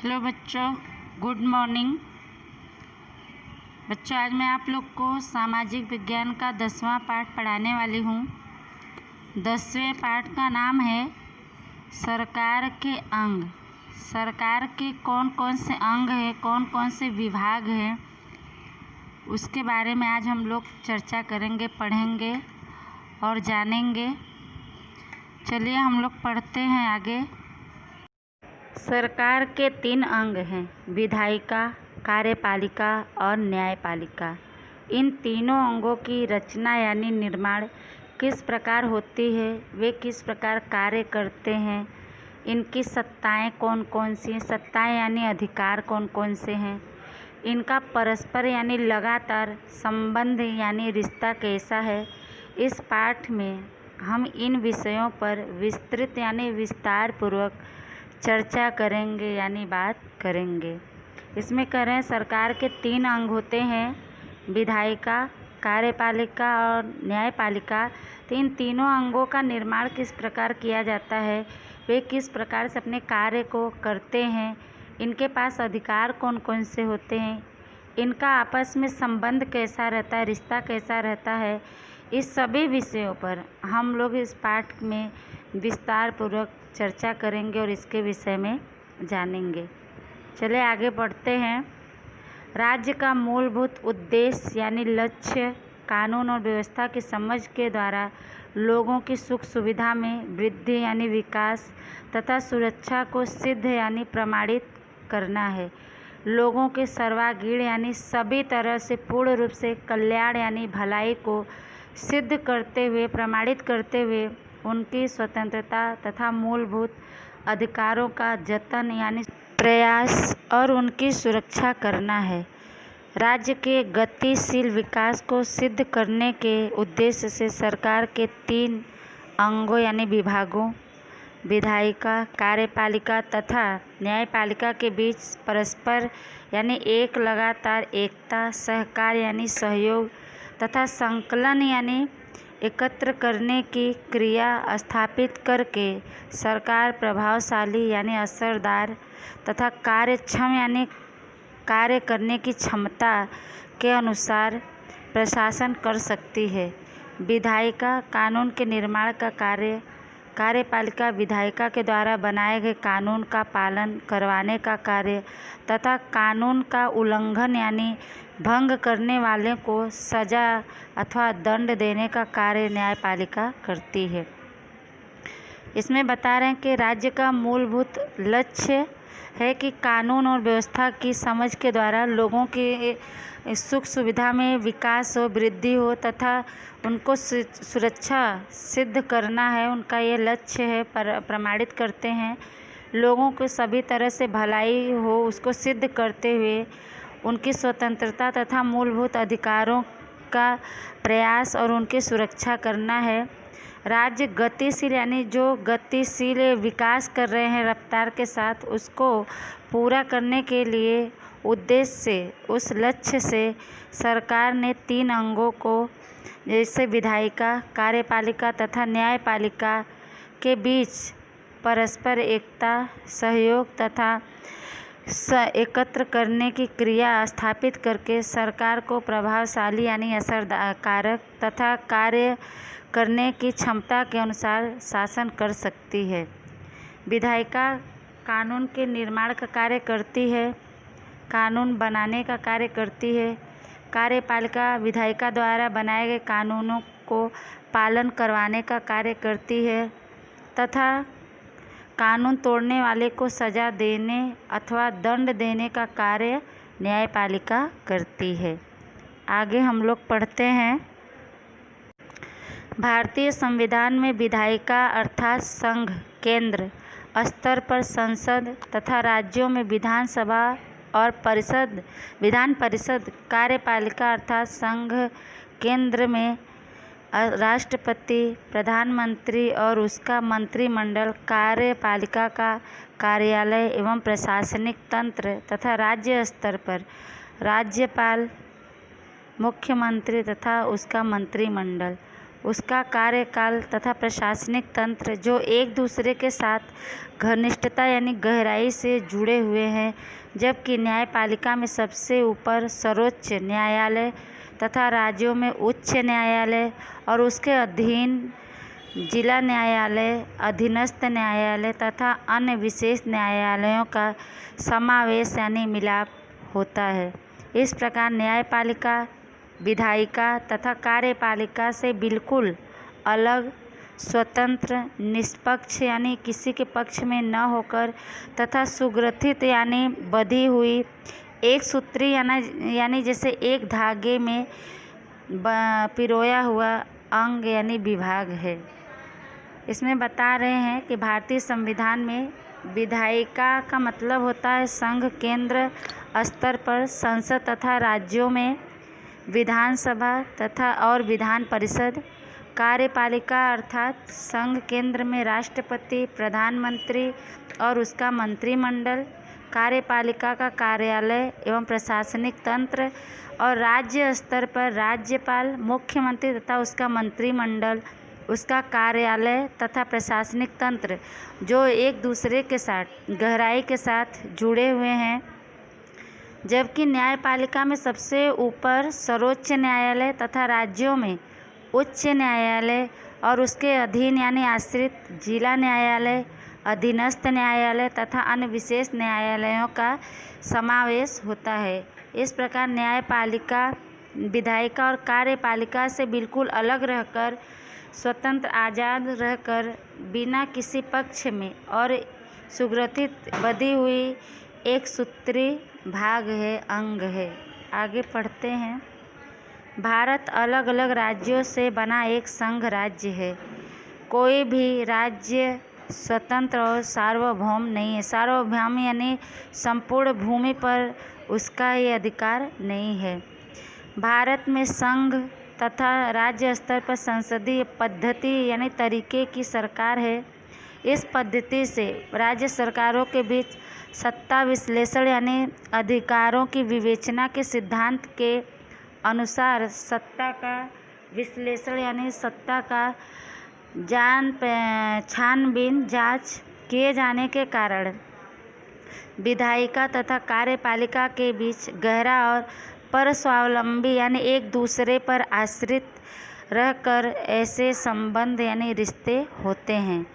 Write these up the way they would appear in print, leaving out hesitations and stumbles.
Hello बच्चों, good morning. बच्चों, आज मैं आप लोग को सामाजिक विज्ञान का 10वां पाठ पढ़ाने वाली हूँ। 10वें पाठ का नाम है सरकार के अंग। सरकार के कौन कौन से अंग हैं, कौन कौन से विभाग हैं, उसके बारे में आज हम लोग चर्चा करेंगे, पढ़ेंगे और जानेंगे। चलिए हम लोग पढ़ते हैं आगे। सरकार के 3 अंग हैं, विधायिका, कार्यपालिका और न्यायपालिका। इन तीनों अंगों की रचना यानी निर्माण किस प्रकार होती है, वे किस प्रकार कार्य करते हैं, इनकी सत्ताएं कौन कौन सी हैं, सत्ताएं यानी अधिकार कौन कौन से हैं, इनका परस्पर यानी लगातार संबंध यानी रिश्ता कैसा है। इस पाठ में हम इन विषयों पर विस्तृत यानी विस्तार पूर्वक चर्चा करेंगे यानी बात करेंगे। इसमें करें सरकार के 3 अंग होते हैं, विधायिका, कार्यपालिका और न्यायपालिका। तो इन तीनों अंगों का निर्माण किस प्रकार किया जाता है, वे किस प्रकार से अपने कार्य को करते हैं, इनके पास अधिकार कौन कौन से होते हैं, इनका आपस में संबंध कैसा रहता है, रिश्ता कैसा रहता है, इस सभी विषयों पर हम लोग इस पाठ में विस्तार पूर्वक चर्चा करेंगे और इसके विषय में जानेंगे। चलिए आगे बढ़ते हैं। राज्य का मूलभूत उद्देश्य यानी लक्ष्य कानून और व्यवस्था की समझ के द्वारा लोगों की सुख सुविधा में वृद्धि यानी विकास तथा सुरक्षा को सिद्ध यानी प्रमाणित करना है। लोगों के सर्वांगीण यानी सभी तरह से पूर्ण रूप से कल्याण यानी भलाई को सिद्ध करते हुए, प्रमाणित करते हुए उनकी स्वतंत्रता तथा मूलभूत अधिकारों का जतन यानी प्रयास और उनकी सुरक्षा करना है। राज्य के गतिशील विकास को सिद्ध करने के उद्देश्य से सरकार के 3 अंगों यानी विभागों, विधायिका, कार्यपालिका तथा न्यायपालिका के बीच परस्पर यानी एक लगातार एकता, सहकार यानी सहयोग तथा संकलन यानी एकत्र करने की क्रिया स्थापित करके सरकार प्रभावशाली यानी असरदार तथा कार्यक्षम यानी कार्य करने की क्षमता के अनुसार प्रशासन कर सकती है। विधायिका कानून के निर्माण का कार्य, कार्यपालिका विधायिका के द्वारा बनाए गए कानून का पालन करवाने का कार्य तथा कानून का उल्लंघन यानी भंग करने वाले को सजा अथवा दंड देने का कार्य न्यायपालिका करती है। इसमें बता रहे हैं कि राज्य का मूलभूत लक्ष्य है कि कानून और व्यवस्था की समझ के द्वारा लोगों की सुख सुविधा में विकास हो, वृद्धि हो तथा उनको सुरक्षा सिद्ध करना है, उनका ये लक्ष्य है। प्रमाणित करते हैं लोगों को सभी तरह से भलाई हो, उसको सिद्ध करते हुए उनकी स्वतंत्रता तथा मूलभूत अधिकारों का प्रयास और उनकी सुरक्षा करना है। राज्य गतिशील यानी जो गतिशील विकास कर रहे हैं रफ्तार के साथ, उसको पूरा करने के लिए उद्देश्य से, उस लक्ष्य से सरकार ने 3 अंगों को जैसे विधायिका, कार्यपालिका तथा न्यायपालिका के बीच परस्पर एकता, सहयोग तथा एकत्र करने की क्रिया स्थापित करके सरकार को प्रभावशाली यानी असरकारक तथा कार्य करने की क्षमता के अनुसार शासन कर सकती है। विधायिका कानून के निर्माण का कार्य करती है, कानून बनाने का कार्य करती है। कार्यपालिका विधायिका द्वारा बनाए गए कानूनों को पालन करवाने का कार्य करती है तथा कानून तोड़ने वाले को सजा देने अथवा दंड देने का कार्य न्यायपालिका करती है। आगे हम लोग पढ़ते हैं। भारतीय संविधान में विधायिका अर्थात संघ, केंद्र स्तर पर संसद तथा राज्यों में विधानसभा और विधान परिषद, कार्यपालिका अर्थात संघ केंद्र में राष्ट्रपति, प्रधानमंत्री और उसका मंत्रिमंडल, कार्यपालिका का कार्यालय एवं प्रशासनिक तंत्र तथा राज्य स्तर पर राज्यपाल, मुख्यमंत्री तथा उसका मंत्रिमंडल उसका कार्यकाल तथा प्रशासनिक तंत्र जो एक दूसरे के साथ घनिष्ठता यानी गहराई से जुड़े हुए हैं, जबकि न्यायपालिका में सबसे ऊपर सर्वोच्च न्यायालय तथा राज्यों में उच्च न्यायालय और उसके अधीन जिला न्यायालय, अधीनस्थ न्यायालय तथा अन्य विशेष न्यायालयों का समावेश यानी मिलाप होता है। इस प्रकार न्यायपालिका विधायिका तथा कार्यपालिका से बिल्कुल अलग, स्वतंत्र, निष्पक्ष यानी किसी के पक्ष में न होकर तथा सुग्रथित यानी बंधी हुई, एक सूत्री यानी जैसे एक धागे में पिरोया हुआ अंग यानी विभाग है। इसमें बता रहे हैं कि भारतीय संविधान में विधायिका का मतलब होता है संघ केंद्र स्तर पर संसद तथा राज्यों में विधानसभा तथा और विधान परिषद। कार्यपालिका अर्थात संघ केंद्र में राष्ट्रपति, प्रधानमंत्री और उसका मंत्रिमंडल। कार्यपालिका का कार्यालय एवं प्रशासनिक तंत्र और राज्य स्तर पर राज्यपाल, मुख्यमंत्री तथा उसका मंत्रिमंडल, उसका कार्यालय तथा प्रशासनिक तंत्र जो एक दूसरे के साथ गहराई के साथ जुड़े हुए हैं। जबकि न्यायपालिका में सबसे ऊपर सर्वोच्च न्यायालय तथा राज्यों में उच्च न्यायालय और उसके अधीन यानी आश्रित जिला न्यायालय, अधीनस्थ न्यायालय तथा अन्य विशेष न्यायालयों का समावेश होता है। इस प्रकार न्यायपालिका विधायिका और कार्यपालिका से बिल्कुल अलग रहकर, स्वतंत्र आज़ाद रहकर, बिना किसी पक्ष में और सुग्रथित बंधी हुई एक सूत्री भाग है, अंग है। आगे पढ़ते हैं। भारत अलग अलग राज्यों से बना एक संघ राज्य है। कोई भी राज्य स्वतंत्र और सार्वभौम नहीं है। सार्वभौम यानी संपूर्ण भूमि पर उसका ये अधिकार नहीं है। भारत में संघ तथा राज्य स्तर पर संसदीय पद्धति यानी तरीके की सरकार है। इस पद्धति से राज्य सरकारों के बीच सत्ता विश्लेषण यानी अधिकारों की विवेचना के सिद्धांत के अनुसार सत्ता का विश्लेषण यानी सत्ता का छानबीन जांच किए जाने के कारण विधायिका तथा कार्यपालिका के बीच गहरा और परस्वावलंबी यानी एक दूसरे पर आश्रित रहकर ऐसे संबंध यानी रिश्ते होते हैं।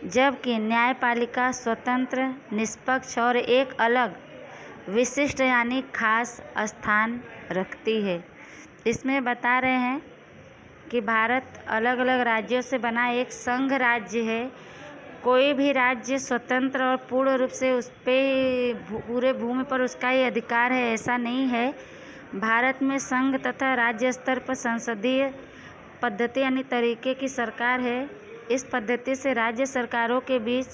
जबकि न्यायपालिका स्वतंत्र, निष्पक्ष और एक अलग, विशिष्ट यानी खास स्थान रखती है। इसमें बता रहे हैं कि भारत अलग अलग राज्यों से बना एक संघ राज्य है। कोई भी राज्य स्वतंत्र और पूर्ण रूप से उस पे पूरे भूमि पर उसका ही अधिकार है, ऐसा नहीं है। भारत में संघ तथा राज्य स्तर पर संसदीय पद्धति यानी तरीके की सरकार है। इस पद्धति से राज्य सरकारों के बीच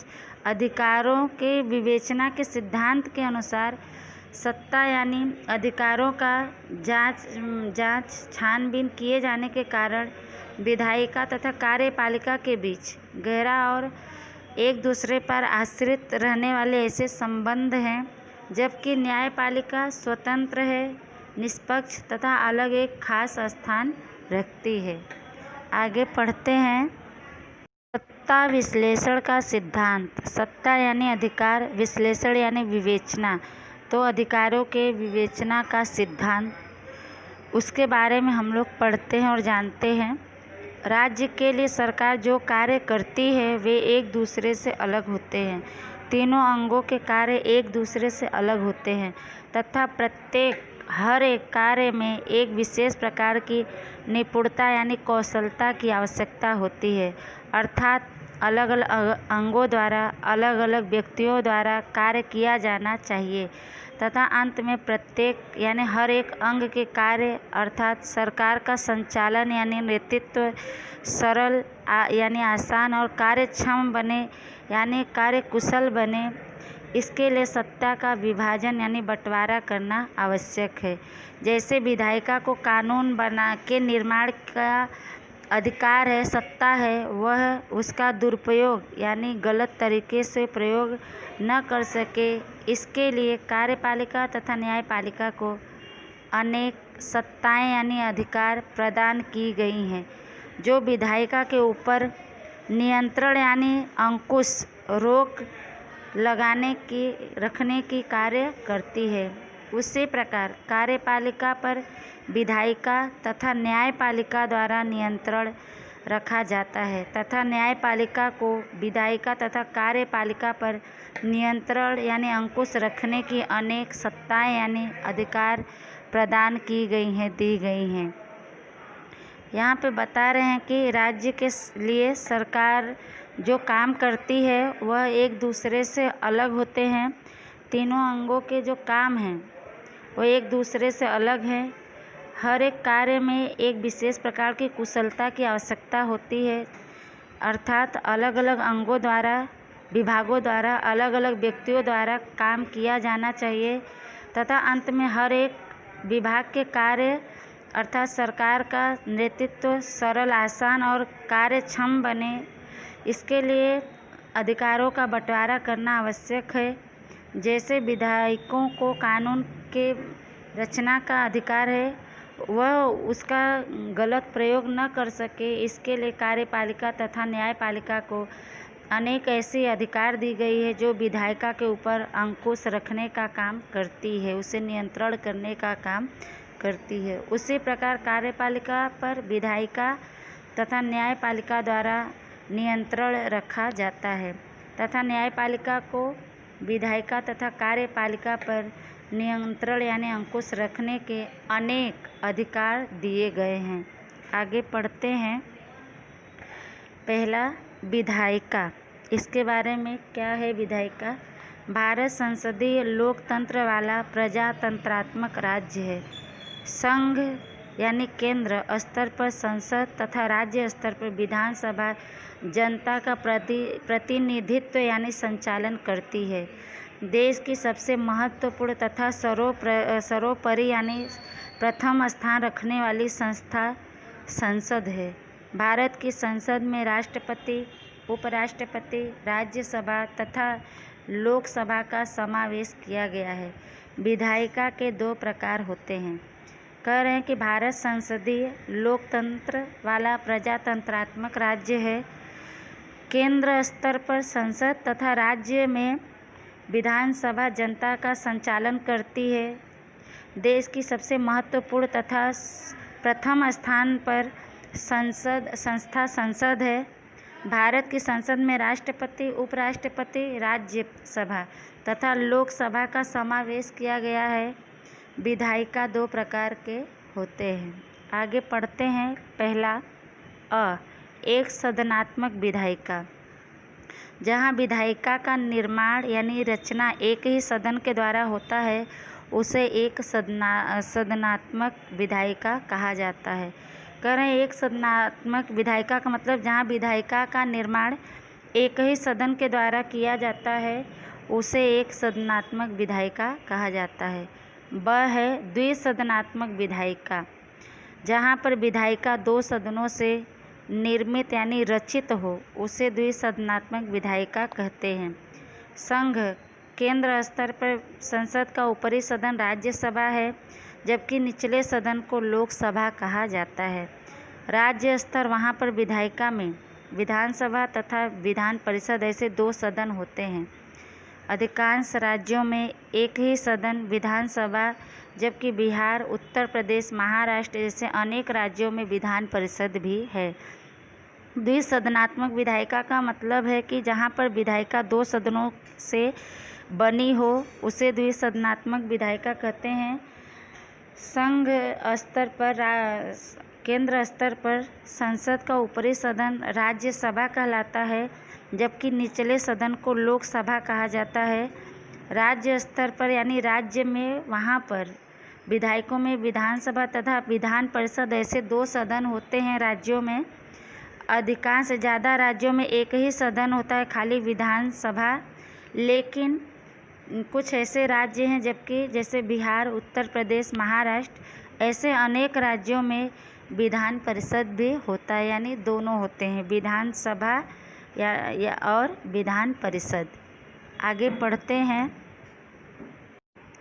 अधिकारों के विवेचना के सिद्धांत के अनुसार सत्ता यानी अधिकारों का जांच छानबीन किए जाने के कारण विधायिका तथा कार्यपालिका के बीच गहरा और एक दूसरे पर आश्रित रहने वाले ऐसे संबंध हैं। जबकि न्यायपालिका स्वतंत्र है, निष्पक्ष तथा अलग एक खास स्थान रखती है। आगे पढ़ते हैं। सत्ता विश्लेषण का सिद्धांत। सत्ता यानी अधिकार, विश्लेषण यानी विवेचना, तो अधिकारों के विवेचना का सिद्धांत, उसके बारे में हम लोग पढ़ते हैं और जानते हैं। राज्य के लिए सरकार जो कार्य करती है वे एक दूसरे से अलग होते हैं। तीनों अंगों के कार्य एक दूसरे से अलग होते हैं तथा हर एक कार्य में एक विशेष प्रकार की निपुणता यानी कौशलता की आवश्यकता होती है। अर्थात अलग अलग अंगों द्वारा अलग अलग व्यक्तियों द्वारा कार्य किया जाना चाहिए तथा अंत में प्रत्येक यानी हर एक अंग के कार्य अर्थात सरकार का संचालन यानी नेतृत्व सरल यानी आसान और कार्यक्षम बने यानी कार्यकुशल बने, इसके लिए सत्ता का विभाजन यानी बंटवारा करना आवश्यक है। जैसे विधायिका को कानून बना के निर्माण का अधिकार है, सत्ता है, वह उसका दुरुपयोग यानी गलत तरीके से प्रयोग न कर सके, इसके लिए कार्यपालिका तथा न्यायपालिका को अनेक सत्ताएं यानी अधिकार प्रदान की गई हैं। जो विधायिका के ऊपर नियंत्रण यानी अंकुश रोक लगाने की रखने की कार्य करती है। उसी प्रकार कार्यपालिका पर विधायिका तथा न्यायपालिका द्वारा नियंत्रण रखा जाता है तथा न्यायपालिका को विधायिका तथा कार्यपालिका पर नियंत्रण यानी अंकुश रखने की अनेक सत्ताएं यानी अधिकार प्रदान की गई हैं, दी गई हैं। यहाँ पे बता रहे हैं कि राज्य के लिए सरकार जो काम करती है वह एक दूसरे से अलग होते हैं। तीनों अंगों के जो काम हैं वो एक दूसरे से अलग हैं। हर एक कार्य में एक विशेष प्रकार की कुशलता की आवश्यकता होती है, अर्थात अलग अलग अंगों द्वारा, विभागों द्वारा, अलग अलग व्यक्तियों द्वारा काम किया जाना चाहिए तथा अंत में हर एक विभाग के कार्य अर्थात सरकार का नेतृत्व सरल, आसान और कार्यक्षम बने, इसके लिए अधिकारों का बंटवारा करना आवश्यक है। जैसे विधायकों को कानून के रचना का अधिकार है, वह उसका गलत प्रयोग न कर सके, इसके लिए कार्यपालिका तथा न्यायपालिका को अनेक ऐसे अधिकार दी गई है जो विधायिका के ऊपर अंकुश रखने का काम करती है, उसे नियंत्रण करने का काम करती है। उसी प्रकार कार्यपालिका पर विधायिका तथा न्यायपालिका द्वारा नियंत्रण रखा जाता है तथा न्यायपालिका को विधायिका तथा कार्यपालिका पर नियंत्रण यानी अंकुश रखने के अनेक अधिकार दिए गए हैं। आगे पढ़ते हैं। पहला, विधायिका। इसके बारे में क्या है विधायिका? भारत संसदीय लोकतंत्र वाला प्रजातंत्रात्मक राज्य है। संघ यानी केंद्र स्तर पर संसद तथा राज्य स्तर पर विधानसभा जनता का प्रतिनिधित्व यानी संचालन करती है। देश की सबसे महत्वपूर्ण तथा सर्वोपरि यानी प्रथम स्थान रखने वाली संस्था संसद है। भारत की संसद में राष्ट्रपति, उपराष्ट्रपति, राज्यसभा तथा लोकसभा का समावेश किया गया है। विधायिका के दो प्रकार होते हैं। कह रहे हैं कि भारत संसदीय लोकतंत्र वाला प्रजातंत्रात्मक राज्य है। केंद्र स्तर पर संसद तथा राज्य में विधानसभा जनता का संचालन करती है। देश की सबसे महत्वपूर्ण तथा प्रथम स्थान पर संस्था संसद है। भारत की संसद में राष्ट्रपति, उपराष्ट्रपति, राज्यसभा तथा लोकसभा का समावेश किया गया है। विधायिका दो प्रकार के होते हैं। आगे पढ़ते हैं। पहला, एक सदनात्मक विधायिका। जहाँ विधायिका का निर्माण यानी रचना एक ही सदन के द्वारा होता है, उसे एक सदनात्मक विधायिका कहा जाता है। कह रहे हैं एक सदनात्मक विधायिका का मतलब जहाँ विधायिका का निर्माण एक ही सदन के द्वारा किया जाता है, उसे एक सदनात्मक विधायिका कहा जाता है। है द्विसदनात्मक विधायिका। जहाँ पर विधायिका दो सदनों से निर्मित यानी रचित हो, उसे द्विसदनात्मक विधायिका कहते हैं। संघ केंद्र स्तर पर संसद का ऊपरी सदन राज्यसभा है, जबकि निचले सदन को लोकसभा कहा जाता है। राज्य स्तर वहाँ पर विधायिका में विधानसभा तथा विधान परिषद ऐसे दो सदन होते हैं। अधिकांश राज्यों में एक ही सदन विधानसभा, जबकि बिहार, उत्तर प्रदेश, महाराष्ट्र जैसे अनेक राज्यों में विधान परिषद भी है। द्विसदनात्मक विधायिका का मतलब है कि जहाँ पर विधायिका दो सदनों से बनी हो, उसे द्विसदनात्मक विधायिका कहते हैं। संघ स्तर पर केंद्र स्तर पर संसद का ऊपरी सदन राज्यसभा कहलाता है, जबकि निचले सदन को लोकसभा कहा जाता है। राज्य स्तर पर यानी राज्य में वहाँ पर विधायकों में विधानसभा तथा विधान परिषद ऐसे दो सदन होते हैं राज्यों में। अधिकांश ज़्यादा राज्यों में एक ही सदन होता है, खाली विधानसभा। लेकिन कुछ ऐसे राज्य हैं जबकि जैसे बिहार, उत्तर प्रदेश, महाराष्ट्र ऐसे अनेक राज्यों में विधान परिषद भी होता है, यानी दोनों होते हैं, विधानसभा या और विधान परिषद। आगे पढ़ते हैं।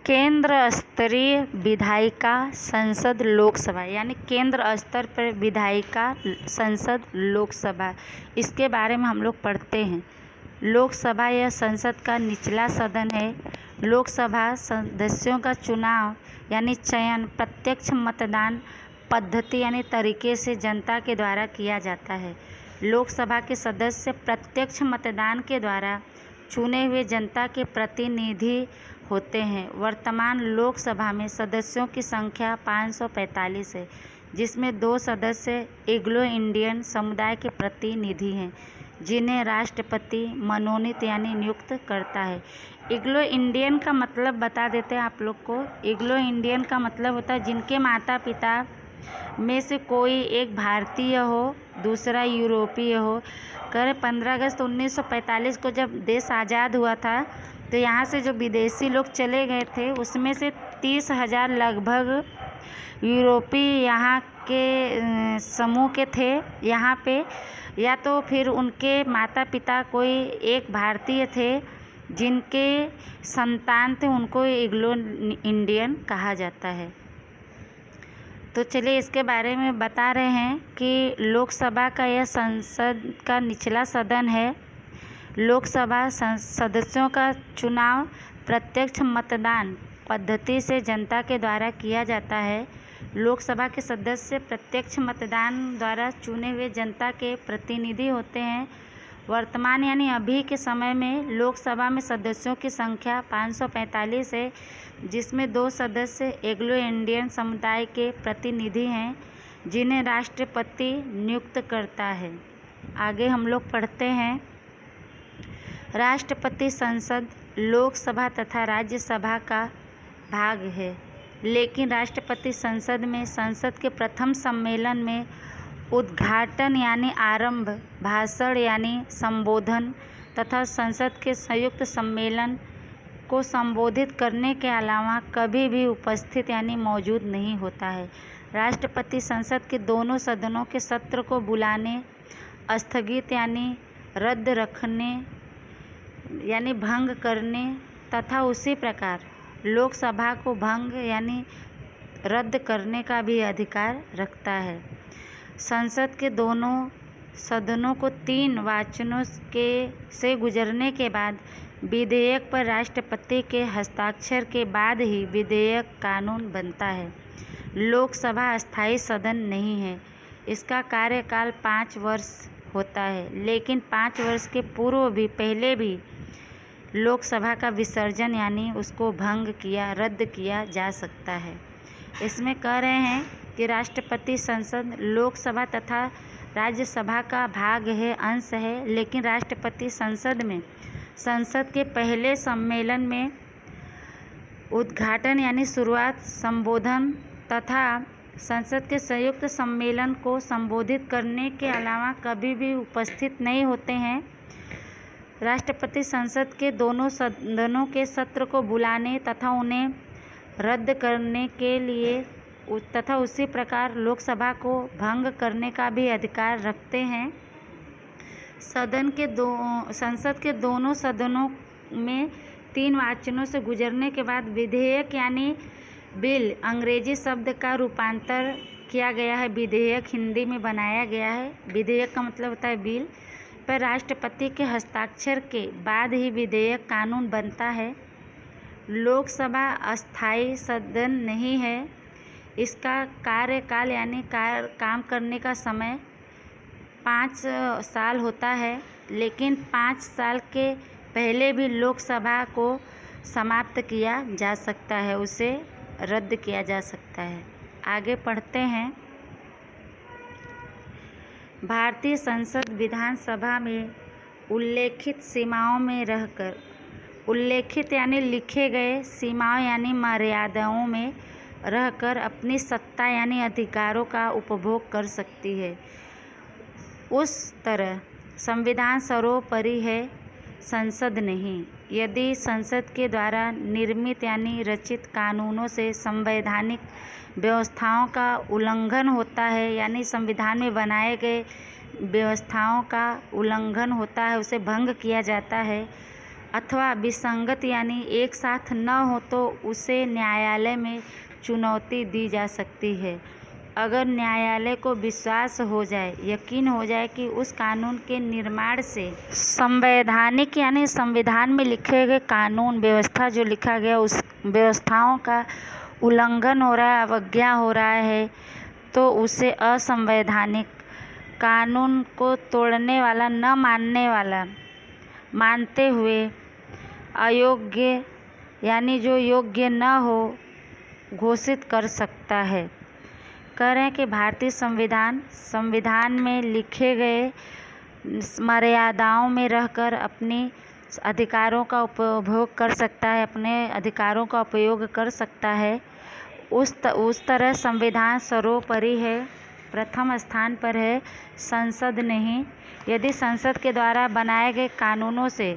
केंद्र स्तरीय विधायिका संसद लोकसभा, यानी केंद्र स्तर पर विधायिका संसद लोकसभा, इसके बारे में हम लोग पढ़ते हैं। लोकसभा यह संसद का निचला सदन है। लोकसभा सदस्यों का चुनाव यानी चयन प्रत्यक्ष मतदान पद्धति यानी तरीके से जनता के द्वारा किया जाता है। लोकसभा के सदस्य प्रत्यक्ष मतदान के द्वारा चुने हुए जनता के प्रतिनिधि होते हैं। वर्तमान लोकसभा में सदस्यों की संख्या 545 है, जिसमें 2 सदस्य एंग्लो इंडियन समुदाय के प्रतिनिधि हैं, जिन्हें राष्ट्रपति मनोनीत यानी नियुक्त करता है। एंग्लो इंडियन का मतलब बता देते हैं आप लोग को। एंग्लो इंडियन का मतलब होता है जिनके माता पिता में से कोई एक भारतीय हो, दूसरा यूरोपीय हो। कर 15 अगस्त 1945 को जब देश आज़ाद हुआ था तो यहाँ से जो विदेशी लोग चले गए थे उसमें से 30,000 लगभग यूरोपीय यहाँ के समूह के थे यहाँ पे, या तो फिर उनके माता पिता कोई एक भारतीय थे जिनके संतान थे, उनको एंग्लो इंडियन कहा जाता है। तो चलिए इसके बारे में बता रहे हैं कि लोकसभा का यह संसद का निचला सदन है। लोकसभा सदस्यों का चुनाव प्रत्यक्ष मतदान पद्धति से जनता के द्वारा किया जाता है। लोकसभा के सदस्य प्रत्यक्ष मतदान द्वारा चुने हुए जनता के प्रतिनिधि होते हैं। वर्तमान यानी अभी के समय में लोकसभा में सदस्यों की संख्या 545 है, जिसमें 2 सदस्य एंग्लो इंडियन समुदाय के प्रतिनिधि हैं, जिन्हें राष्ट्रपति नियुक्त करता है। आगे हम लोग पढ़ते हैं। राष्ट्रपति संसद लोकसभा तथा राज्यसभा का भाग है, लेकिन राष्ट्रपति संसद में संसद के प्रथम सम्मेलन में उद्घाटन यानी आरंभ, भाषण यानी संबोधन तथा संसद के संयुक्त सम्मेलन को संबोधित करने के अलावा कभी भी उपस्थित यानी मौजूद नहीं होता है। राष्ट्रपति संसद के दोनों सदनों के सत्र को बुलाने, स्थगित यानी रद्द रखने यानी भंग करने तथा उसी प्रकार लोकसभा को भंग यानी रद्द करने का भी अधिकार रखता है। संसद के दोनों सदनों को 3 वाचनों से गुजरने के बाद विधेयक पर राष्ट्रपति के हस्ताक्षर के बाद ही विधेयक कानून बनता है। लोकसभा अस्थायी सदन नहीं है। इसका कार्यकाल 5 वर्ष होता है, लेकिन 5 वर्ष के पूर्व भी पहले भी लोकसभा का विसर्जन यानी उसको भंग किया, रद्द किया जा सकता है। इसमें कह रहे हैं कि राष्ट्रपति संसद लोकसभा तथा राज्यसभा का भाग है, अंश है, लेकिन राष्ट्रपति संसद में संसद के पहले सम्मेलन में उद्घाटन यानी शुरुआत, संबोधन तथा संसद के संयुक्त सम्मेलन को संबोधित करने के अलावा कभी भी उपस्थित नहीं होते हैं। राष्ट्रपति संसद के दोनों सदनों के सत्र को बुलाने तथा उन्हें रद्द करने के लिए तथा उसी प्रकार लोकसभा को भंग करने का भी अधिकार रखते हैं। संसद के दोनों सदनों में 3 वाचनों से गुजरने के बाद विधेयक यानी बिल, अंग्रेजी शब्द का रूपांतर किया गया है, विधेयक हिंदी में बनाया गया है। विधेयक का मतलब होता है बिल, पर राष्ट्रपति के हस्ताक्षर के बाद ही विधेयक कानून बनता है। लोकसभा अस्थायी सदन नहीं है। इसका कार्यकाल यानी काम करने का समय 5 साल होता है, लेकिन 5 साल के पहले भी लोकसभा को समाप्त किया जा सकता है, उसे रद्द किया जा सकता है। आगे पढ़ते हैं। भारतीय संसद विधानसभा में उल्लेखित सीमाओं में रहकर, उल्लेखित यानी लिखे गए, सीमाओं यानी मर्यादाओं में रहकर अपनी सत्ता यानी अधिकारों का उपभोग कर सकती है। उस तरह संविधान सर्वोपरि है, संसद नहीं। यदि संसद के द्वारा निर्मित यानी रचित कानूनों से संवैधानिक व्यवस्थाओं का उल्लंघन होता है, यानी संविधान में बनाए गए व्यवस्थाओं का उल्लंघन होता है, उसे भंग किया जाता है, अथवा विसंगत यानी एक साथ न हो तो उसे न्यायालय में चुनौती दी जा सकती है। अगर न्यायालय को विश्वास हो जाए, यकीन हो जाए कि उस कानून के निर्माण से संवैधानिक यानी संविधान में लिखे गए कानून व्यवस्था जो लिखा गया उस व्यवस्थाओं का उल्लंघन हो रहा है, अवज्ञा हो रहा है, तो उसे असंवैधानिक, कानून को तोड़ने वाला, न मानने वाला मानते हुए अयोग्य यानी जो योग्य न हो घोषित कर सकता है। कह रहे हैं कि भारतीय संविधान में लिखे गए मर्यादाओं में रहकर अपनी अधिकारों का उपभोग कर सकता है, अपने अधिकारों का उपयोग कर सकता है। उस तरह संविधान सर्वोपरि है, प्रथम स्थान पर है, संसद नहीं। यदि संसद के द्वारा बनाए गए कानूनों से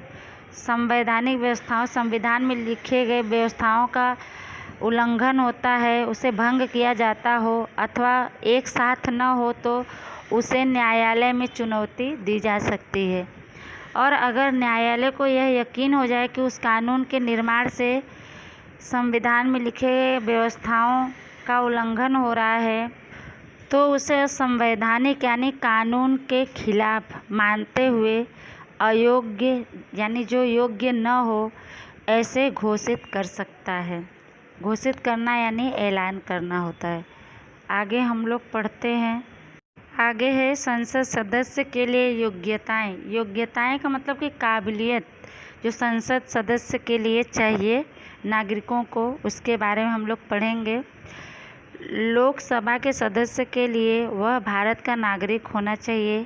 संवैधानिक व्यवस्थाओं, संविधान में लिखे गए व्यवस्थाओं का उल्लंघन होता है, उसे भंग किया जाता हो अथवा एक साथ न हो तो उसे न्यायालय में चुनौती दी जा सकती है। और अगर न्यायालय को यह यकीन हो जाए कि उस कानून के निर्माण से संविधान में लिखे व्यवस्थाओं का उल्लंघन हो रहा है तो उसे असंवैधानिक यानी कानून के खिलाफ मानते हुए अयोग्य यानी जो योग्य न हो ऐसे घोषित कर सकता है। घोषित करना यानी ऐलान करना होता है। आगे हम लोग पढ़ते हैं। आगे है संसद सदस्य के लिए योग्यताएं। योग्यताएं का मतलब कि काबिलियत जो संसद सदस्य के लिए चाहिए नागरिकों को, उसके बारे में हम लोग पढ़ेंगे। लोकसभा के सदस्य के लिए वह भारत का नागरिक होना चाहिए,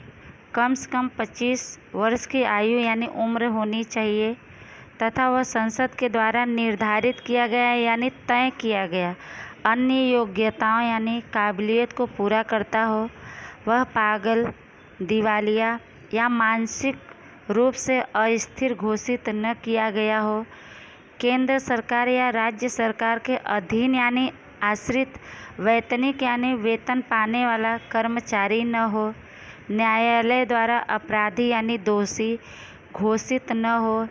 कम से कम 25 वर्ष की आयु यानी उम्र होनी चाहिए तथा वह संसद के द्वारा निर्धारित किया गया यानी तय किया गया अन्य योग्यताओं यानी काबिलियत को पूरा करता हो। वह पागल, दिवालिया या मानसिक रूप से अस्थिर घोषित न किया गया हो। केंद्र सरकार या राज्य सरकार के अधीन यानी आश्रित, वैतनिक यानी वेतन पाने वाला कर्मचारी न हो। न्यायालय द्वारा अपराधी यानी दोषी घोषित न हो।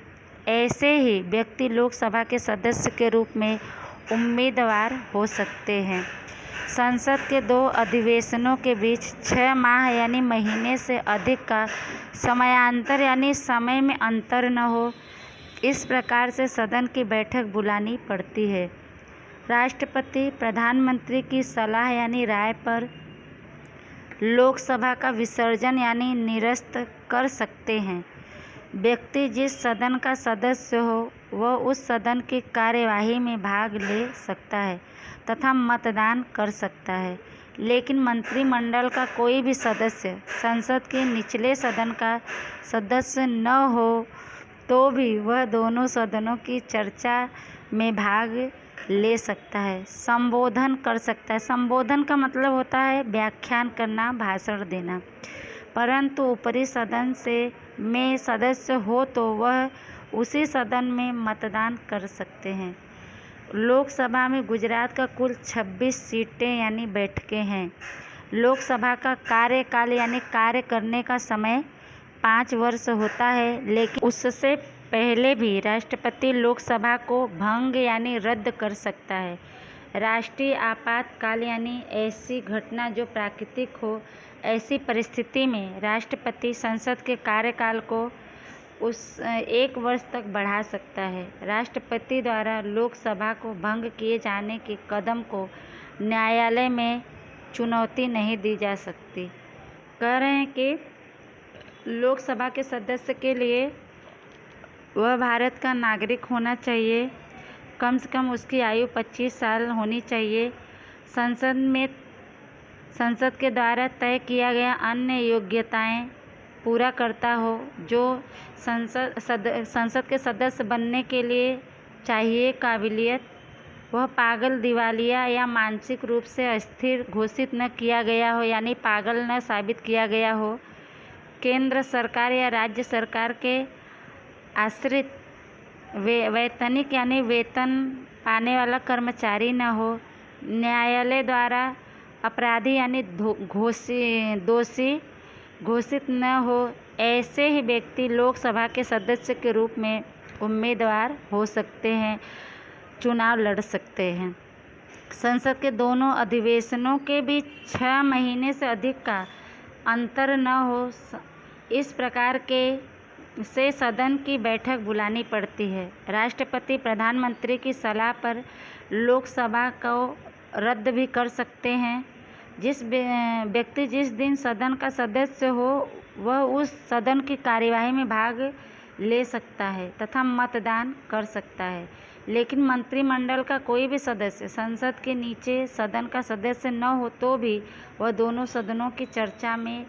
ऐसे ही व्यक्ति लोकसभा के सदस्य के रूप में उम्मीदवार हो सकते हैं। संसद के 2 अधिवेशनों के बीच 6 माह यानी महीने से अधिक का समयांतर यानी समय में अंतर न हो। इस प्रकार से सदन की बैठक बुलानी पड़ती है। राष्ट्रपति प्रधानमंत्री की सलाह यानी राय पर लोकसभा का विसर्जन यानी निरस्त कर सकते हैं। व्यक्ति जिस सदन का सदस्य हो वह उस सदन की कार्यवाही में भाग ले सकता है तथा मतदान कर सकता है, लेकिन मंत्रिमंडल का कोई भी सदस्य संसद के निचले सदन का सदस्य न हो तो भी वह दोनों सदनों की चर्चा में भाग ले सकता है, संबोधन कर सकता है। संबोधन का मतलब होता है व्याख्यान करना, भाषण देना। परंतु ऊपरी सदन में सदस्य हो तो वह उसी सदन में मतदान कर सकते हैं। लोकसभा में गुजरात का कुल 26 सीटें यानी बैठकें हैं। लोकसभा का कार्यकाल यानी कार्य करने का समय 5 वर्ष होता है, लेकिन उससे पहले भी राष्ट्रपति लोकसभा को भंग यानी रद्द कर सकता है। राष्ट्रीय आपातकाल यानी ऐसी घटना जो प्राकृतिक हो, ऐसी परिस्थिति में राष्ट्रपति संसद के कार्यकाल को 1 वर्ष तक बढ़ा सकता है। राष्ट्रपति द्वारा लोकसभा को भंग किए जाने के कदम को न्यायालय में चुनौती नहीं दी जा सकती। कह रहे हैं कि लोकसभा के सदस्य के लिए वह भारत का नागरिक होना चाहिए, कम से कम उसकी आयु 25 साल होनी चाहिए, संसद के द्वारा तय किया गया अन्य योग्यताएं पूरा करता हो जो संसद के सदस्य बनने के लिए चाहिए काबिलियत। वह पागल, दिवालिया या मानसिक रूप से अस्थिर घोषित न किया गया हो यानी पागल न साबित किया गया हो। केंद्र सरकार या राज्य सरकार के आश्रित, वैतनिक यानी वेतन पाने वाला कर्मचारी न हो। न्यायालय द्वारा अपराधी यानी दोषी घोषित न हो। ऐसे ही व्यक्ति लोकसभा के सदस्य के रूप में उम्मीदवार हो सकते हैं, चुनाव लड़ सकते हैं। संसद के दोनों अधिवेशनों के बीच 6 महीने से अधिक का अंतर न हो, इस प्रकार से सदन की बैठक बुलानी पड़ती है। राष्ट्रपति प्रधानमंत्री की सलाह पर लोकसभा को रद्द भी कर सकते हैं। जिस व्यक्ति जिस दिन सदन का सदस्य हो वह उस सदन की कार्यवाही में भाग ले सकता है तथा मतदान कर सकता है, लेकिन मंत्रिमंडल का कोई भी सदस्य संसद के नीचे सदन का सदस्य न हो तो भी वह दोनों सदनों की चर्चा में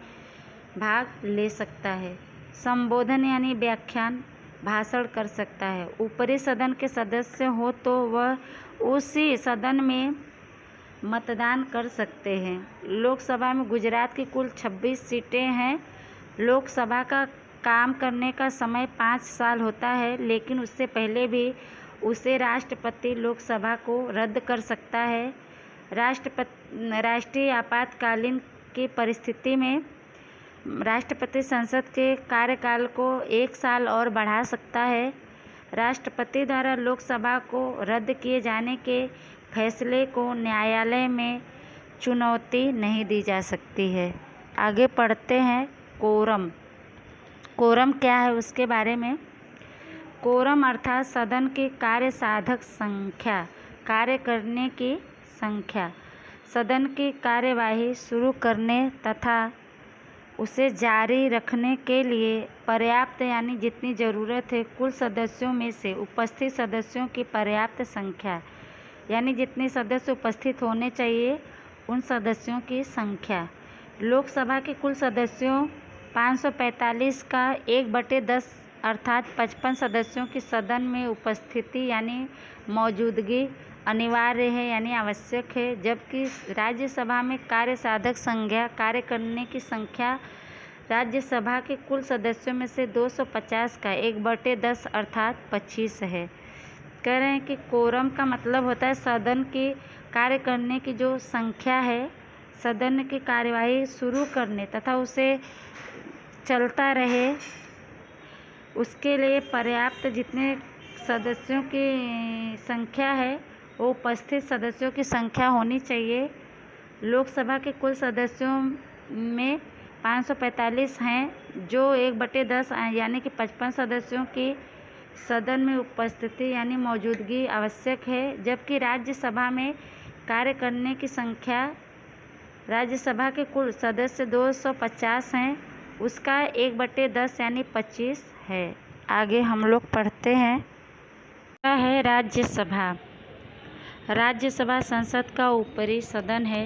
भाग ले सकता है। संबोधन यानी व्याख्यान, भाषण कर सकता है। ऊपरी सदन के सदस्य हो तो वह उसी सदन में मतदान कर सकते हैं। लोकसभा में गुजरात की कुल 26 सीटें हैं। लोकसभा का काम करने का समय 5 साल होता है, लेकिन उससे पहले भी उसे राष्ट्रपति लोकसभा को रद्द कर सकता है। राष्ट्रीय आपातकालीन की परिस्थिति में राष्ट्रपति संसद के कार्यकाल को 1 साल और बढ़ा सकता है। राष्ट्रपति द्वारा लोकसभा को रद्द किए जाने के फैसले को न्यायालय में चुनौती नहीं दी जा सकती है। आगे पढ़ते हैं कोरम। कोरम क्या है उसके बारे में। कोरम अर्थात सदन की कार्य साधक संख्या, कार्य करने की संख्या। सदन की कार्यवाही शुरू करने तथा उसे जारी रखने के लिए पर्याप्त यानी जितनी ज़रूरत है कुल सदस्यों में से उपस्थित सदस्यों की पर्याप्त संख्या, यानी जितने सदस्य उपस्थित होने चाहिए उन सदस्यों की संख्या। लोकसभा के कुल सदस्यों 545 का 1/10 अर्थात 55 सदस्यों की सदन में उपस्थिति यानी मौजूदगी अनिवार्य है यानी आवश्यक है, जबकि राज्यसभा में कार्य साधक संख्या, कार्य करने की संख्या राज्यसभा के कुल सदस्यों में से 250 का 1/10 अर्थात 25 है। कह रहे हैं कि कोरम का मतलब होता है सदन की कार्य करने की जो संख्या है, सदन की कार्यवाही शुरू करने तथा उसे चलता रहे उसके लिए पर्याप्त जितने सदस्यों की संख्या है वो उपस्थित सदस्यों की संख्या होनी चाहिए। लोकसभा के कुल सदस्यों में 545 हैं जो 1/10 यानी कि 55 सदस्यों की सदन में उपस्थिति यानी मौजूदगी आवश्यक है, जबकि राज्यसभा में कार्य करने की संख्या राज्यसभा के कुल सदस्य 250 हैं, उसका 1/10 यानी 25 है। आगे हम लोग पढ़ते हैं क्या है राज्यसभा। राज्यसभा संसद का ऊपरी सदन है।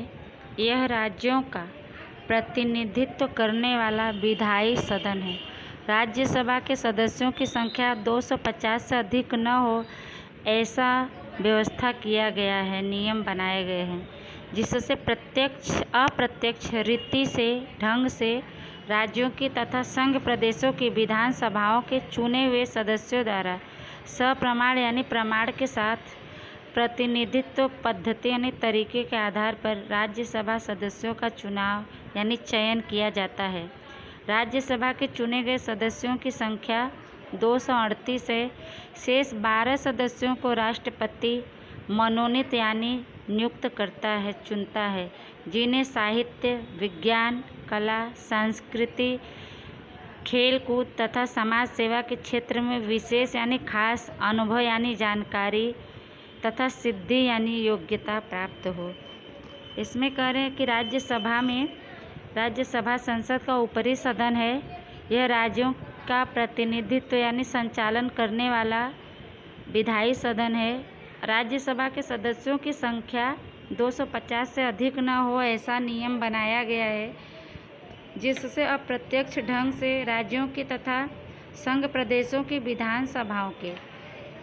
यह राज्यों का प्रतिनिधित्व करने वाला विधायी सदन है। राज्यसभा के सदस्यों की संख्या 250 से अधिक न हो ऐसा व्यवस्था किया गया है, नियम बनाए गए हैं, जिससे प्रत्यक्ष अप्रत्यक्ष रीति से ढंग से राज्यों की तथा संघ प्रदेशों की विधानसभाओं के चुने हुए सदस्यों द्वारा सप्रमाण यानी प्रमाण के साथ प्रतिनिधित्व पद्धति यानी तरीके के आधार पर राज्यसभा सदस्यों का चुनाव यानी चयन किया जाता है। राज्यसभा के चुने गए सदस्यों की संख्या 238 है। शेष 12 सदस्यों को राष्ट्रपति मनोनीत यानी नियुक्त करता है, चुनता है, जिन्हें साहित्य, विज्ञान, कला, संस्कृति, खेलकूद तथा समाज सेवा के क्षेत्र में विशेष यानी खास अनुभव यानी जानकारी तथा सिद्धि यानी योग्यता प्राप्त हो। इसमें कह रहे हैं कि राज्यसभा संसद का ऊपरी सदन है। यह राज्यों का प्रतिनिधित्व यानी संचालन करने वाला विधायी सदन है। राज्यसभा के सदस्यों की संख्या 250 से अधिक न हो ऐसा नियम बनाया गया है, जिससे अप्रत्यक्ष ढंग से राज्यों की तथा संघ प्रदेशों की विधानसभाओं के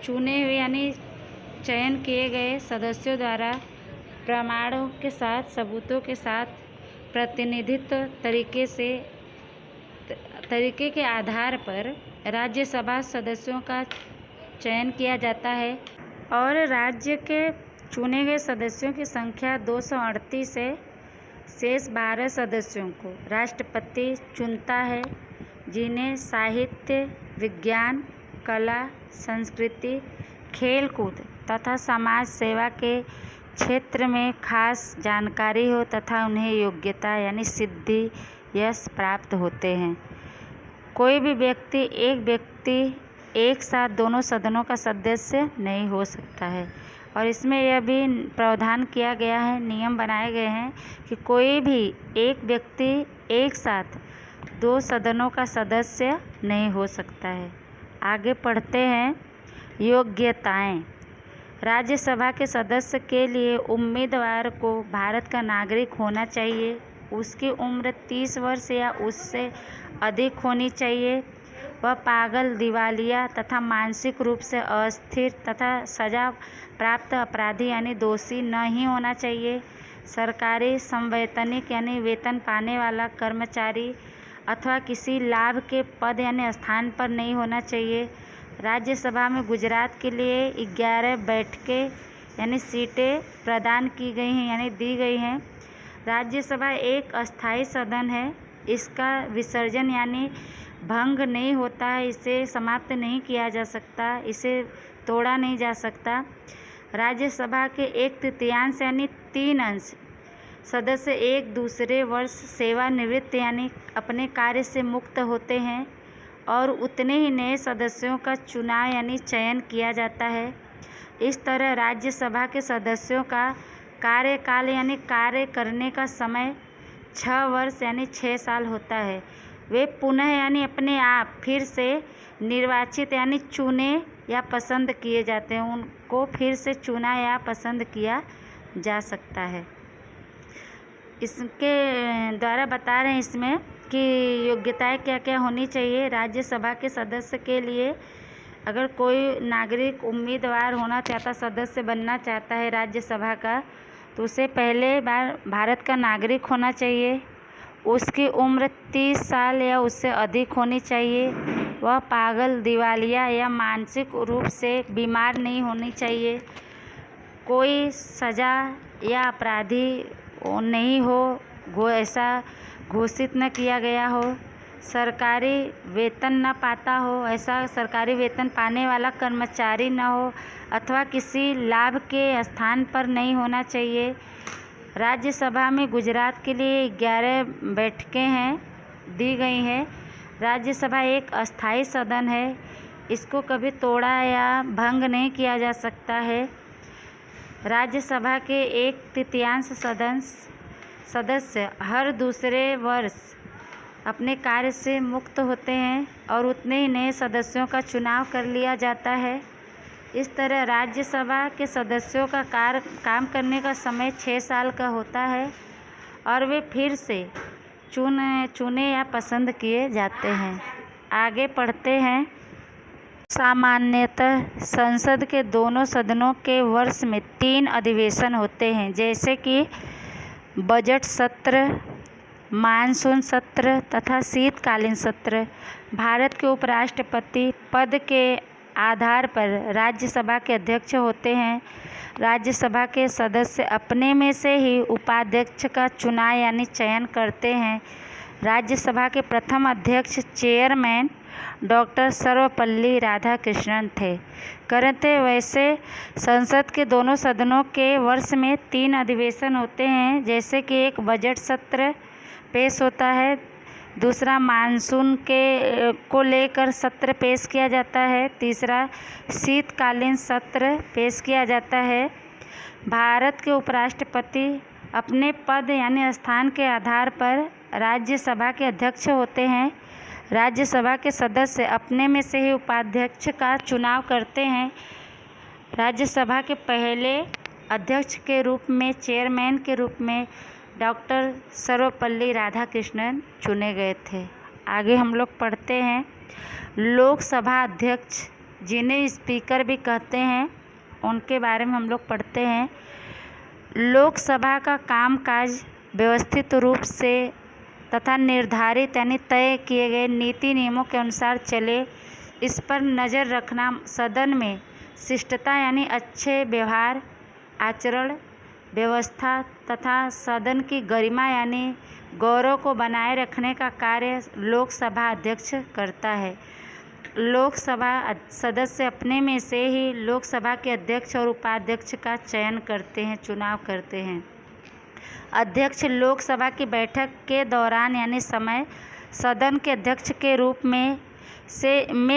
चुने हुए यानी चयन किए गए सदस्यों द्वारा प्रमाणों के साथ, सबूतों के साथ प्रतिनिधित्व तरीके के आधार पर राज्यसभा सदस्यों का चयन किया जाता है और राज्य के चुने गए सदस्यों की संख्या 238 है। शेष 12 सदस्यों को राष्ट्रपति चुनता है, जिन्हें साहित्य, विज्ञान, कला, संस्कृति, खेल कूद तथा समाज सेवा के क्षेत्र में खास जानकारी हो तथा उन्हें योग्यता यानी सिद्धि यश प्राप्त होते हैं। कोई भी व्यक्ति एक साथ दोनों सदनों का सदस्य नहीं हो सकता है। और इसमें यह भी प्रावधान किया गया है, नियम बनाए गए हैं कि कोई भी एक व्यक्ति एक साथ दो सदनों का सदस्य नहीं हो सकता है। आगे पढ़ते हैं। योग्यताएं। राज्यसभा के सदस्य के लिए उम्मीदवार को भारत का नागरिक होना चाहिए। उसकी उम्र 30 वर्ष या उससे अधिक होनी चाहिए। वह पागल, दिवालिया तथा मानसिक रूप से अस्थिर तथा सजा प्राप्त अपराधी यानी दोषी नहीं होना चाहिए। सरकारी संवैतनिक यानी वेतन पाने वाला कर्मचारी अथवा किसी लाभ के पद यानी स्थान पर नहीं होना चाहिए। राज्यसभा में गुजरात के लिए 11 बैठकें यानी सीटें प्रदान की गई हैं यानी दी गई हैं। राज्यसभा एक अस्थायी सदन है। इसका विसर्जन यानी भंग नहीं होता है, इसे समाप्त नहीं किया जा सकता, इसे तोड़ा नहीं जा सकता। राज्यसभा के 1/3 यानी 3 अंश सदस्य एक दूसरे वर्ष सेवानिवृत्त यानी अपने कार्य से मुक्त होते हैं और उतने ही नए सदस्यों का चुनाव यानी चयन किया जाता है। इस तरह राज्यसभा के सदस्यों का कार्यकाल यानी कार्य करने का समय 6 वर्ष यानी 6 साल होता है। वे पुनः यानी अपने आप फिर से निर्वाचित यानी चुने या पसंद किए जाते हैं। उनको फिर से चुना या पसंद किया जा सकता है। इसके द्वारा बता रहे हैं इसमें कि योग्यताएं क्या क्या होनी चाहिए राज्यसभा के सदस्य के लिए। अगर कोई नागरिक उम्मीदवार होना चाहता, सदस्य बनना चाहता है राज्यसभा का, तो उसे पहले बार भारत का नागरिक होना चाहिए। उसकी उम्र 30 साल या उससे अधिक होनी चाहिए। वह पागल, दिवालिया या मानसिक रूप से बीमार नहीं होनी चाहिए। कोई सजा या अपराधी नहीं हो, ऐसा घोषित न किया गया हो। सरकारी वेतन न पाता हो, ऐसा सरकारी वेतन पाने वाला कर्मचारी न हो अथवा किसी लाभ के स्थान पर नहीं होना चाहिए। राज्यसभा में गुजरात के लिए 11 बैठकें हैं दी गई हैं। राज्यसभा एक अस्थायी सदन है, इसको कभी तोड़ा या भंग नहीं किया जा सकता है। राज्यसभा के 1/3 सदस्य हर दूसरे वर्ष अपने कार्य से मुक्त होते हैं और उतने ही नए सदस्यों का चुनाव कर लिया जाता है। इस तरह राज्यसभा के सदस्यों का काम करने का समय 6 साल का होता है और वे फिर से चुने या पसंद किए जाते हैं। आगे पढ़ते हैं। सामान्यतः संसद के दोनों सदनों के वर्ष में 3 अधिवेशन होते हैं, जैसे कि बजट सत्र, मानसून सत्र तथा शीतकालीन सत्र। भारत के उपराष्ट्रपति पद के आधार पर राज्यसभा के अध्यक्ष होते हैं। राज्यसभा के सदस्य अपने में से ही उपाध्यक्ष का चुनाव यानी चयन करते हैं। राज्यसभा के प्रथम अध्यक्ष चेयरमैन डॉक्टर सर्वपल्ली राधाकृष्णन थे। वैसे संसद के दोनों सदनों के वर्ष में 3 अधिवेशन होते हैं, जैसे कि एक बजट सत्र पेश होता है, दूसरा मानसून को लेकर सत्र पेश किया जाता है, तीसरा शीतकालीन सत्र पेश किया जाता है। भारत के उपराष्ट्रपति अपने पद यानी स्थान के आधार पर राज्यसभा के अध्यक्ष होते हैं। राज्यसभा के सदस्य अपने में से ही उपाध्यक्ष का चुनाव करते हैं। राज्यसभा के पहले अध्यक्ष के रूप में, चेयरमैन के रूप में डॉक्टर सर्वपल्ली राधाकृष्णन चुने गए थे। आगे हम लोग पढ़ते हैं। लोकसभा अध्यक्ष, जिन्हें स्पीकर भी कहते हैं, उनके बारे में हम लोग पढ़ते हैं। लोकसभा का कामकाज व्यवस्थित रूप से तथा निर्धारित यानी तय किए गए नीति नियमों के अनुसार चले, इस पर नज़र रखना, सदन में शिष्टता यानी अच्छे व्यवहार, आचरण, व्यवस्था तथा सदन की गरिमा यानी गौरव को बनाए रखने का कार्य लोकसभा अध्यक्ष करता है। लोकसभा सदस्य अपने में से ही लोकसभा के अध्यक्ष और उपाध्यक्ष का चयन करते हैं, चुनाव करते हैं। अध्यक्ष लोकसभा की बैठक के दौरान यानी समय सदन के अध्यक्ष के रूप में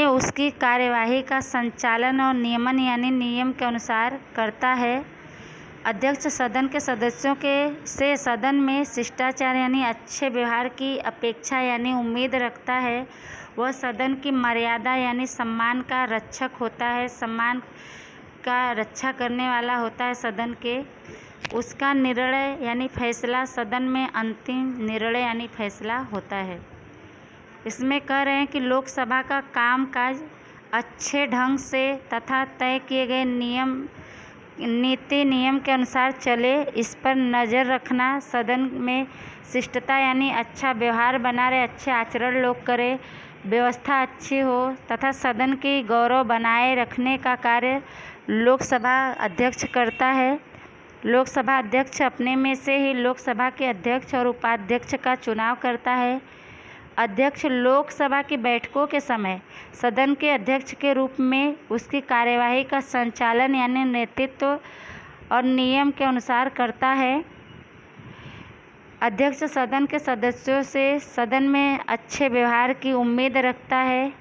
उसकी कार्यवाही का संचालन और नियमन यानी नियम के अनुसार करता है। अध्यक्ष सदन के सदस्यों से सदन में शिष्टाचार यानी अच्छे व्यवहार की अपेक्षा यानी उम्मीद रखता है। वह सदन की मर्यादा यानी सम्मान का रक्षक होता है, सम्मान का रक्षा करने वाला होता है सदन के। उसका निर्णय यानी फैसला सदन में अंतिम निर्णय यानी फैसला होता है। इसमें कह रहे हैं कि लोकसभा का कामकाज अच्छे ढंग से तथा तय किए गए नीति नियम के अनुसार चले, इस पर नज़र रखना, सदन में शिष्टता यानी अच्छा व्यवहार बना रहे, अच्छे आचरण लोग करें, व्यवस्था अच्छी हो तथा सदन की गौरव बनाए रखने का कार्य लोकसभा अध्यक्ष करता है। लोकसभा अध्यक्ष अपने में से ही लोकसभा के अध्यक्ष और उपाध्यक्ष का चुनाव करता है। अध्यक्ष लोकसभा की बैठकों के समय सदन के अध्यक्ष के रूप में उसकी कार्यवाही का संचालन यानी नेतृत्व और नियम के अनुसार करता है। अध्यक्ष सदन के सदस्यों से सदन में अच्छे व्यवहार की उम्मीद रखता है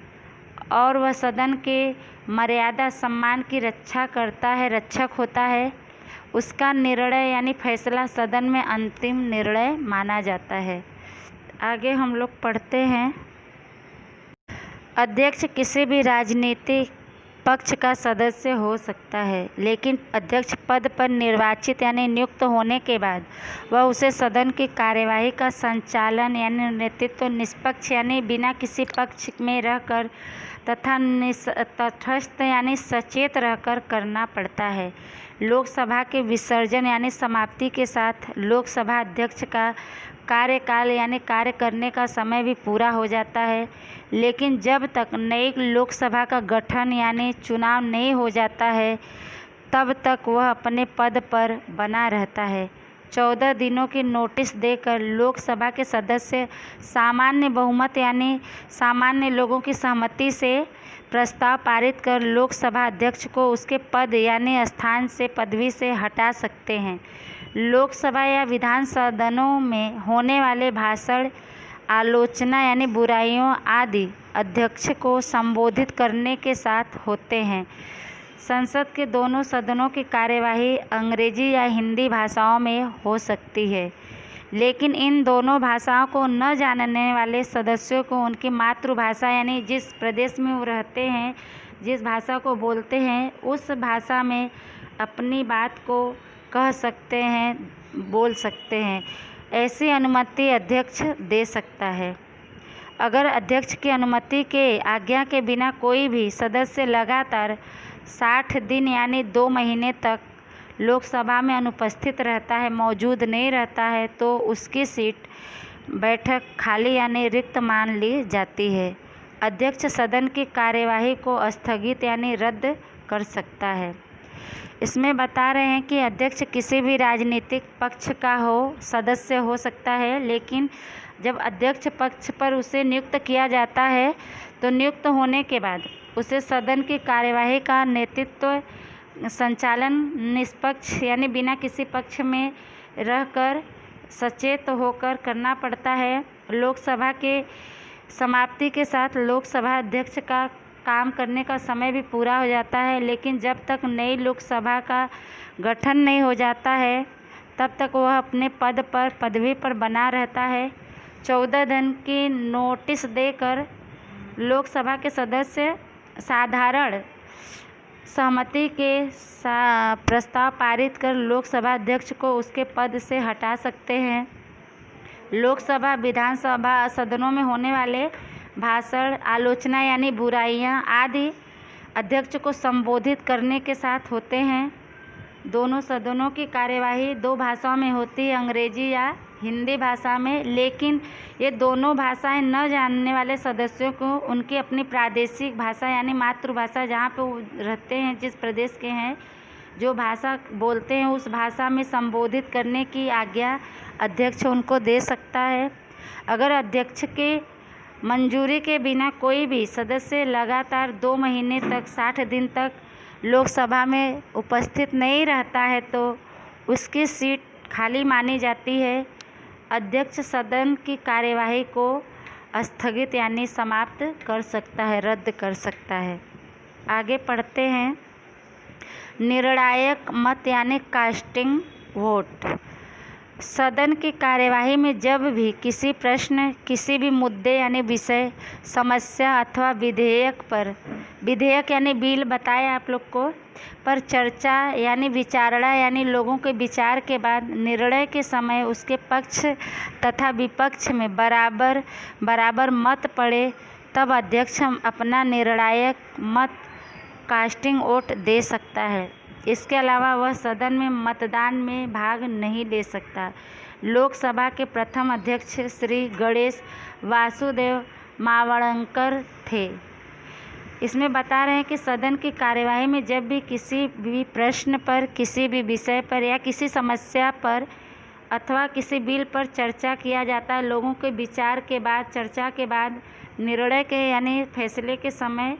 और वह सदन के मर्यादा सम्मान की रक्षा करता है, रक्षक होता है। उसका निर्णय यानी फैसला सदन में अंतिम निर्णय माना जाता है। आगे हम लोग पढ़ते हैं। अध्यक्ष किसी भी राजनीतिक पक्ष का सदस्य हो सकता है, लेकिन अध्यक्ष पद पर निर्वाचित यानी नियुक्त होने के बाद वह उसे सदन की कार्यवाही का संचालन यानी नेतृत्व निष्पक्ष यानी बिना किसी पक्ष में रहकर तथा तटस्थ यानी सचेत रहकर करना पड़ता है। लोकसभा के विसर्जन यानी समाप्ति के साथ लोकसभा अध्यक्ष का कार्यकाल यानी कार्य करने का समय भी पूरा हो जाता है, लेकिन जब तक नई लोकसभा का गठन यानी चुनाव नहीं हो जाता है तब तक वह अपने पद पर बना रहता है। 14 दिनों की नोटिस देकर लोकसभा के सदस्य सामान्य बहुमत यानी सामान्य लोगों की सहमति से प्रस्ताव पारित कर लोकसभा अध्यक्ष को उसके पद यानी स्थान से पदवी से हटा सकते हैं। लोकसभा या विधान सदनों में होने वाले भाषण, आलोचना यानी बुराइयों आदि अध्यक्ष को संबोधित करने के साथ होते हैं। संसद के दोनों सदनों की कार्यवाही अंग्रेजी या हिंदी भाषाओं में हो सकती है, लेकिन इन दोनों भाषाओं को न जानने वाले सदस्यों को उनकी मातृभाषा यानी जिस प्रदेश में वो रहते हैं, जिस भाषा को बोलते हैं, उस भाषा में अपनी बात को कह सकते हैं, बोल सकते हैं। ऐसी अनुमति अध्यक्ष दे सकता है। अगर अध्यक्ष की अनुमति के आज्ञा के बिना कोई भी सदस्य लगातार 60 दिन यानी 2 महीने तक लोकसभा में अनुपस्थित रहता है, मौजूद नहीं रहता है, तो उसकी सीट बैठक खाली यानी रिक्त मान ली जाती है। अध्यक्ष सदन की कार्यवाही को स्थगित यानी रद्द कर सकता है। इसमें बता रहे हैं कि अध्यक्ष किसी भी राजनीतिक पक्ष का सदस्य हो सकता है, लेकिन जब अध्यक्ष पक्ष पर उसे नियुक्त किया जाता है तो नियुक्त होने के बाद उसे सदन की कार्यवाही का नेतृत्व संचालन निष्पक्ष यानी बिना किसी पक्ष में रहकर सचेत होकर करना पड़ता है। लोकसभा के समाप्ति के साथ लोकसभा अध्यक्ष का काम करने का समय भी पूरा हो जाता है, लेकिन जब तक नई लोकसभा का गठन नहीं हो जाता है तब तक वह अपने पदवी पर बना रहता है। 14 दिन की नोटिस देकर लोकसभा के सदस्य साधारण सहमति के प्रस्ताव पारित कर लोकसभा अध्यक्ष को उसके पद से हटा सकते हैं। लोकसभा विधानसभा सदनों में होने वाले भाषण, आलोचना यानी बुराइयां आदि अध्यक्ष को संबोधित करने के साथ होते हैं। दोनों सदनों की कार्यवाही 2 भाषाओं में होती है, अंग्रेजी या हिंदी भाषा में, लेकिन ये दोनों भाषाएं न जानने वाले सदस्यों को उनकी अपनी प्रादेशिक भाषा यानी मातृभाषा जहाँ पे वो रहते हैं, जिस प्रदेश के हैं, जो भाषा बोलते हैं उस भाषा में संबोधित करने की आज्ञा अध्यक्ष उनको दे सकता है। अगर अध्यक्ष के मंजूरी के बिना कोई भी सदस्य लगातार 2 महीने तक 60 दिन तक लोकसभा में उपस्थित नहीं रहता है तो उसकी सीट खाली मानी जाती है। अध्यक्ष सदन की कार्यवाही को स्थगित यानी समाप्त कर सकता है, रद्द कर सकता है। आगे पढ़ते हैं। निर्णायक मत यानी कास्टिंग वोट। सदन की कार्यवाही में जब भी किसी प्रश्न, किसी भी मुद्दे यानी विषय, समस्या अथवा विधेयक यानी बिल बताए आप लोग को, पर चर्चा यानी विचारणा यानी लोगों के विचार के बाद निर्णय के समय उसके पक्ष तथा विपक्ष में बराबर मत पड़े, तब अध्यक्ष अपना निर्णायक मत कास्टिंग वोट दे सकता है। इसके अलावा वह सदन में मतदान में भाग नहीं ले सकता। लोकसभा के प्रथम अध्यक्ष श्री गणेश वासुदेव मावड़ंकर थे। इसमें बता रहे हैं कि सदन की कार्यवाही में जब भी किसी भी प्रश्न पर, किसी भी विषय पर या किसी समस्या पर अथवा किसी बिल पर चर्चा किया जाता है, लोगों के विचार के बाद, चर्चा के बाद निर्णय के यानी फैसले के समय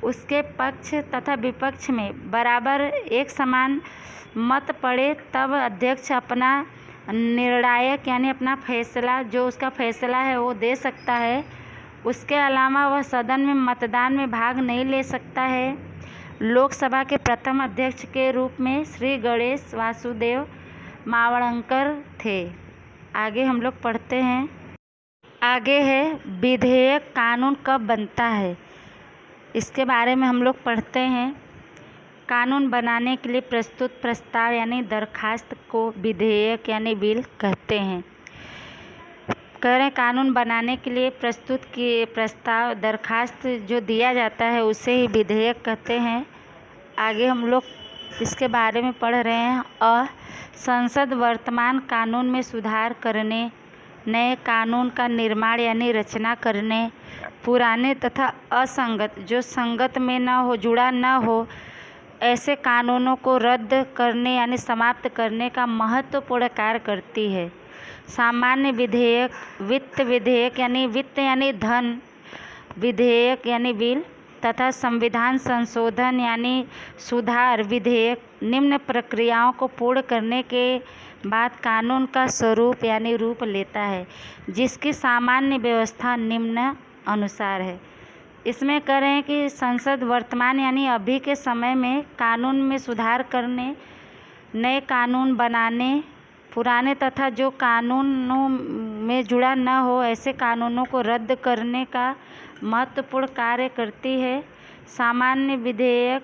उसके पक्ष तथा विपक्ष में बराबर एक समान मत पड़े, तब अध्यक्ष अपना निर्णायक यानी अपना फैसला, जो उसका फैसला है वो दे सकता है। उसके अलावा वह सदन में मतदान में भाग नहीं ले सकता है। लोकसभा के प्रथम अध्यक्ष के रूप में श्री गणेश वासुदेव मावड़ंकर थे। आगे हम लोग पढ़ते हैं। आगे है विधेयक कानून कब बनता है, इसके बारे में हम लोग पढ़ते हैं। कानून बनाने के लिए प्रस्तुत प्रस्ताव यानी दरखास्त को विधेयक यानी बिल कहते हैं। कह रहे हैं कानून बनाने के लिए प्रस्तुत किए प्रस्ताव, दरखास्त जो दिया जाता है उसे ही विधेयक कहते हैं। आगे हम लोग इसके बारे में पढ़ रहे हैं। और संसद वर्तमान कानून में सुधार करने, नए कानून का निर्माण यानी रचना करने, पुराने तथा असंगत, जो संगत में न हो, जुड़ा न हो, ऐसे कानूनों को रद्द करने यानी समाप्त करने का महत्वपूर्ण कार्य करती है। सामान्य विधेयक, वित्त विधेयक यानी धन विधेयक यानी बिल तथा संविधान संशोधन यानी सुधार विधेयक निम्न प्रक्रियाओं को पूर्ण करने के बाद कानून का स्वरूप यानी रूप लेता है, जिसकी सामान्य व्यवस्था निम्न अनुसार है। इसमें कह रहे हैं कि संसद वर्तमान यानी अभी के समय में कानून में सुधार करने, नए कानून बनाने, पुराने तथा जो कानूनों में जुड़ा न हो ऐसे कानूनों को रद्द करने का महत्वपूर्ण कार्य करती है। सामान्य विधेयक,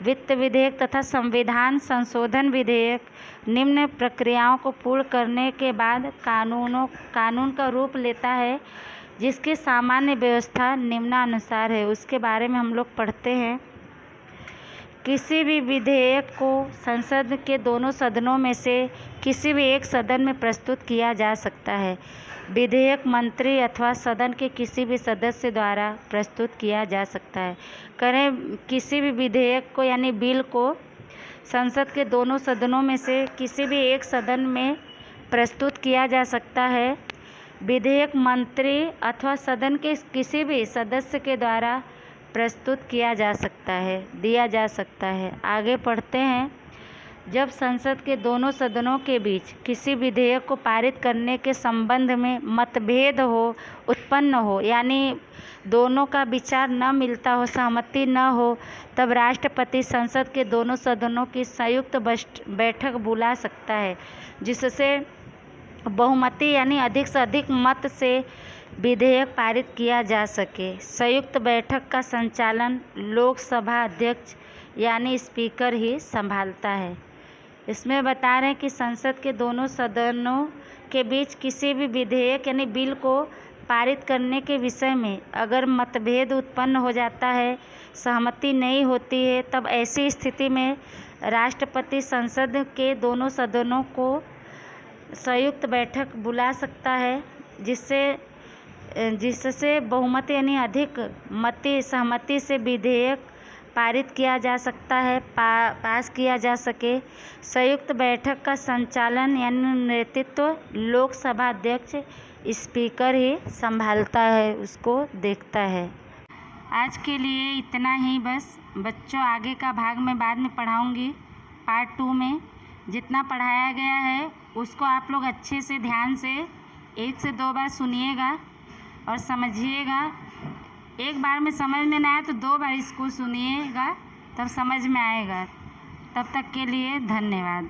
वित्त विधेयक तथा संविधान संशोधन विधेयक निम्न प्रक्रियाओं को पूर्ण करने के बाद कानून का रूप लेता है, जिसकी सामान्य व्यवस्था निम्नानुसार है। उसके बारे में हम लोग पढ़ते हैं। किसी भी विधेयक को संसद के दोनों सदनों में से किसी भी एक सदन में प्रस्तुत किया जा सकता है। विधेयक मंत्री अथवा सदन के किसी भी सदस्य द्वारा प्रस्तुत किया जा सकता है। करें किसी भी विधेयक को यानी बिल को संसद के दोनों सदनों में से किसी भी एक सदन में प्रस्तुत किया जा सकता है। विधेयक मंत्री अथवा सदन के किसी भी सदस्य के द्वारा प्रस्तुत किया जा सकता है, दिया जा सकता है। आगे पढ़ते हैं। जब संसद के दोनों सदनों के बीच किसी विधेयक को पारित करने के संबंध में मतभेद उत्पन्न हो यानी दोनों का विचार न मिलता हो, सहमति न हो, तब राष्ट्रपति संसद के दोनों सदनों की संयुक्त बैठक बुला सकता है, जिससे बहुमति यानी अधिक से अधिक मत से विधेयक पारित किया जा सके। संयुक्त बैठक का संचालन लोकसभा अध्यक्ष यानी स्पीकर ही संभालता है। इसमें बता रहे हैं कि संसद के दोनों सदनों के बीच किसी भी विधेयक यानी बिल को पारित करने के विषय में अगर मतभेद उत्पन्न हो जाता है, सहमति नहीं होती है, तब ऐसी स्थिति में राष्ट्रपति संसद के दोनों सदनों को संयुक्त बैठक बुला सकता है, जिससे बहुमत यानी अधिक मत सहमति से विधेयक पारित किया जा सकता है, पास किया जा सके। संयुक्त बैठक का संचालन यानी नेतृत्व लोकसभा अध्यक्ष स्पीकर ही संभालता है, उसको देखता है। आज के लिए इतना ही बस। बच्चों, आगे का भाग मैं बाद में पढ़ाऊँगी पार्ट 2 में। जितना पढ़ाया गया है उसको आप लोग अच्छे से ध्यान से 1 से 2 बार सुनिएगा और समझिएगा। एक बार में समझ में ना आए तो 2 बार इसको सुनिएगा, तब समझ में आएगा। तब तक के लिए धन्यवाद।